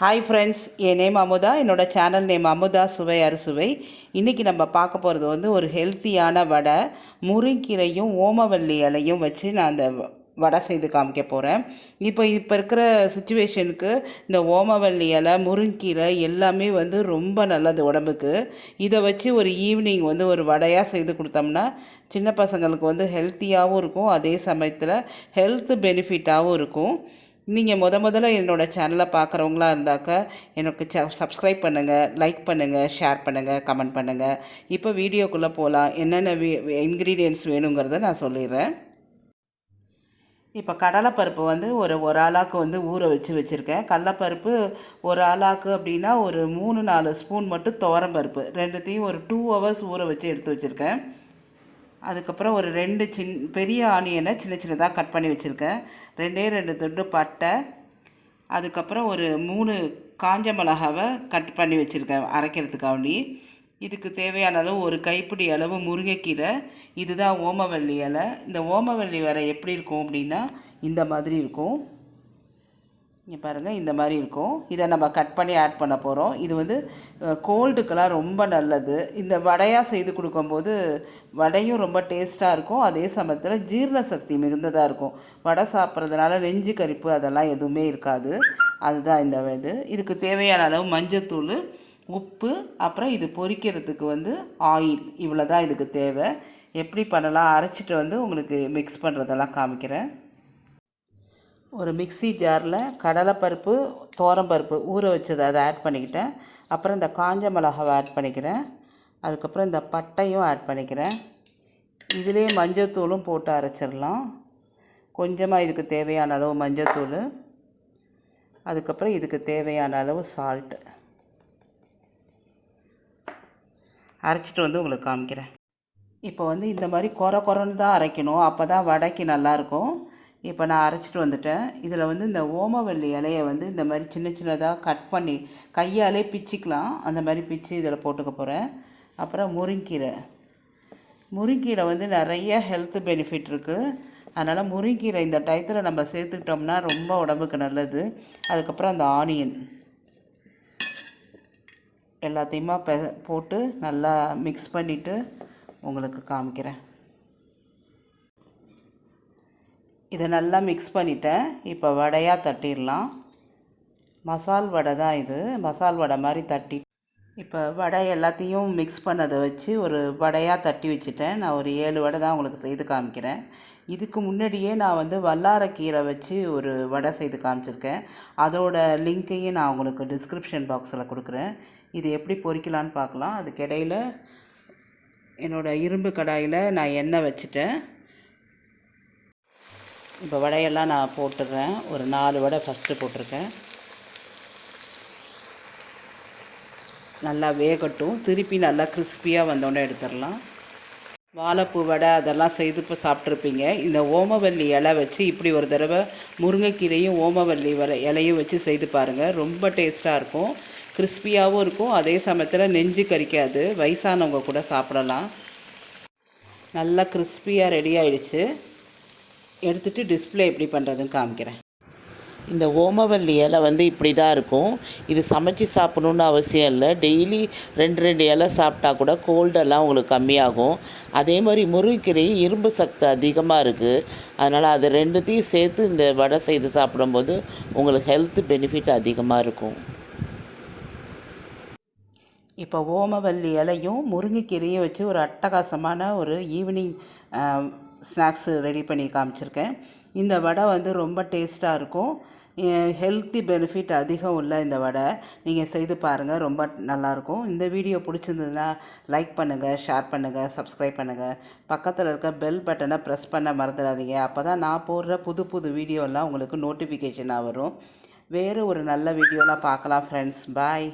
Hi friends, என் name Amudha. என்னோடய channel name Amudha சுவை அறுசுவை. இன்றைக்கி நம்ம பார்க்க போகிறது ஒரு ஹெல்த்தியான வடை. முருங்கீரையும் ஓமவல்லி இலையும் வச்சு நான் அந்த வடை செய்து காமிக்க போகிறேன். இப்போ இருக்கிற சுச்சுவேஷனுக்கு இந்த ஓமவல்லி இலை, முருங்கீரை எல்லாமே ரொம்ப நல்லது உடம்புக்கு. இதை வச்சு ஒரு ஈவினிங் ஒரு வடையாக செய்து கொடுத்தோம்னா சின்ன பசங்களுக்கு ஹெல்த்தியாகவும் இருக்கும், அதே சமயத்தில் ஹெல்த் பெனிஃபிட்டாகவும் இருக்கும். நீங்கள் முதல்ல என்னோடய சேனலை பார்க்குறவங்களா இருந்தாக்கா எனக்கு சப்ஸ்கிரைப் பண்ணுங்கள், லைக் பண்ணுங்கள், ஷேர் பண்ணுங்கள், கமெண்ட் பண்ணுங்கள். இப்போ வீடியோக்குள்ளே போகலாம். என்னென்ன இன்க்ரீடியன்ட்ஸ் வேணுங்கிறத நான் சொல்லிடுறேன். இப்போ கடலைப்பருப்பு ஒரு ஆளாக்கு ஊற வச்சுருக்கேன். கடலைப்பருப்பு ஒரு ஆளாக்கு அப்படின்னா ஒரு 3-4 ஸ்பூன் மட்டும் துவரம்பருப்பு ரெண்டுத்தையும் ஒரு 2 ஹவர்ஸ் ஊற வச்சு எடுத்து வச்சுருக்கேன். அதுக்கப்புறம் ஒரு 2 பெரிய ஆனியனை சின்ன சின்னதாக கட் பண்ணி வச்சுருக்கேன். 2 துண்டு பட்டை, அதுக்கப்புறம் ஒரு 3 காஞ்ச மிளகாவை கட் பண்ணி வச்சுருக்கேன் அரைக்கிறதுக்காண்டி. இதுக்கு தேவையான அளவு ஒரு கைப்பிடி அளவு முருங்கைக்கீரை. இதுதான் ஓமவல்லி இலை. இந்த ஓமவல்லி வரை எப்படி இருக்கும் அப்படின்னா இந்த மாதிரி இருக்கும். இங்கே பாருங்கள், இந்த மாதிரி இருக்கும். இதை நம்ம கட் பண்ணி ஆட் பண்ண போகிறோம். இது கோல்டுக்கெல்லாம் ரொம்ப நல்லது. இந்த வடையாக செய்து கொடுக்கும்போது வடையும் ரொம்ப டேஸ்ட்டாக இருக்கும், அதே சமயத்தில் ஜீரண சக்தி மிகுந்ததாக இருக்கும். வடை சாப்பிட்றதுனால நெஞ்சு கரிப்பு அதெல்லாம் எதுவுமே இருக்காது. அதுதான் இந்த இதுக்கு தேவையான அளவு மஞ்சத்தூள், உப்பு, அப்புறம் இது பொரிக்கிறதுக்கு ஆயில். இவ்வளோ தான் இதுக்கு தேவை. எப்படி பண்ணலாம் அரைச்சிட்டு உங்களுக்கு மிக்ஸ் பண்ணுறதெல்லாம் காமிக்கிறேன். ஒரு மிக்ஸி ஜாரில் கடலைப்பருப்பு, துவரம்பருப்பு ஊற வச்சதை அதை ஆட் பண்ணிக்கிட்டேன். அப்புறம் இந்த காஞ்ச மிளகாவை ஆட் பண்ணிக்கிறேன். அதுக்கப்புறம் இந்த பட்டையும் ஆட் பண்ணிக்கிறேன். இதிலே மஞ்சத்தூளும் போட்டு அரைச்சிடலாம். கொஞ்சமாக இதுக்கு தேவையான அளவு மஞ்சத்தூள், அதுக்கப்புறம் இதுக்கு தேவையான அளவு சால்ட்டு அரைச்சிட்டு உங்களுக்கு காமிக்கிறேன். இப்போ இந்த மாதிரி குறன்னு தான் அரைக்கணும், அப்போ தான் வடைக்கு நல்லாயிருக்கும். இப்போ நான் அரைச்சிட்டு வந்துட்டேன். இதில் இந்த ஓமவல்லி இலையை இந்த மாதிரி சின்ன சின்னதாக கட் பண்ணி கையாலே பிச்சிக்கலாம். அந்த மாதிரி பிச்சு இதில் போட்டுக்க போகிறேன். அப்புறம் முருங்கீரை நிறைய ஹெல்த் பெனிஃபிட் இருக்குது. அதனால் முருங்கீரை இந்த டயத்தில் நம்ம சேர்த்துக்கிட்டோம்னா ரொம்ப உடம்புக்கு நல்லது. அதுக்கப்புறம் அந்த ஆனியன் எல்லாத்தையுமா போட்டு நல்லா மிக்ஸ் பண்ணிவிட்டு உங்களுக்கு காமிக்கிறேன். இதை நல்லா மிக்ஸ் பண்ணிவிட்டேன். இப்போ வடையாக தட்டிடலாம். மசால் வடை தான் இது. மசால் வடை மாதிரி தட்டி இப்போ வடை எல்லாத்தையும் மிக்ஸ் பண்ணதை வச்சு ஒரு வடையாக தட்டி வச்சுட்டேன். நான் ஒரு 7 வடை தான் உங்களுக்கு செய்து காமிக்கிறேன். இதுக்கு முன்னாடியே நான் வல்லாரக்கீரை வச்சு ஒரு வடை செய்து காமிச்சிருக்கேன். அதோட லிங்க்கையும் நான் உங்களுக்கு டிஸ்கிரிப்ஷன் பாக்ஸில் கொடுக்குறேன். இது எப்படி பொரிக்கலான்னு பார்க்கலாம். அதுக்கு இடையில் என்னோடய இரும்பு கடாயில் நான் எண்ணெய் வச்சுட்டேன். இப்போ வடையெல்லாம் நான் போட்டுடுறேன். ஒரு 4 வடை ஃபஸ்ட்டு போட்டிருக்கேன். நல்லா வேகட்டும். திருப்பி நல்லா கிறிஸ்பியாக வந்தோடனே எடுத்துடலாம். வாழைப்பூ வடை அதெல்லாம் செய்து இப்போ சாப்பிட்ருப்பீங்க. இந்த ஓமவல்லி இலை வச்சு இப்படி ஒரு தடவை முருங்கைக்கீரையும் ஓமவல்லி இலையும் வச்சு செய்து பாருங்கள். ரொம்ப டேஸ்ட்டாக இருக்கும், கிறிஸ்பியாகவும் இருக்கும், அதே சமயத்தில் நெஞ்சு கரிக்காது. வயசானவங்க கூட சாப்பிடலாம். நல்லா கிறிஸ்பியாக ரெடி ஆகிடுச்சு. எடுத்துகிட்டு டிஸ்பிளே எப்படி பண்ணுறதுன்னு காமிக்கிறேன். இந்த ஓமவல்லி இலை இப்படி தான் இருக்கும். இது சமைச்சு சாப்பிடணுன்னு அவசியம் இல்லை. டெய்லி 2 இலை சாப்பிட்டா கூட கோல்டெல்லாம் உங்களுக்கு கம்மியாகும். அதே மாதிரி முருங்கைக்கீரை இரும்பு சக்தி அதிகமாக இருக்குது. அதனால் அது 2த்தையும் சேர்த்து இந்த வடை செய்து சாப்பிடும்போது உங்களுக்கு ஹெல்த் பெனிஃபிட் அதிகமாக இருக்கும். இப்போ ஓமவல்லி இலையும் முருங்கைக்கீரையும் வச்சு ஒரு அட்டகாசமான ஒரு ஈவினிங் ஸ்நாக்ஸு ரெடி பண்ணி காமிச்சிருக்கேன். இந்த வடை ரொம்ப டேஸ்ட்டாக இருக்கும். ஹெல்த்தி பெனிஃபிட் அதிகம் உள்ள இந்த வடை நீங்கள் செய்து பாருங்கள், ரொம்ப நல்லாயிருக்கும். இந்த வீடியோ பிடிச்சிருந்ததுன்னா லைக் பண்ணுங்கள், ஷேர் பண்ணுங்கள், சப்ஸ்கிரைப் பண்ணுங்கள். பக்கத்தில் இருக்க பெல் பட்டனை ப்ரெஸ் பண்ண மறந்துடாதீங்க. அப்போ தான் நான் போடுற புது வீடியோலாம் உங்களுக்கு நோட்டிஃபிகேஷனாக வரும். வேறு ஒரு நல்ல வீடியோலாம் பார்க்கலாம் ஃப்ரெண்ட்ஸ். பாய்.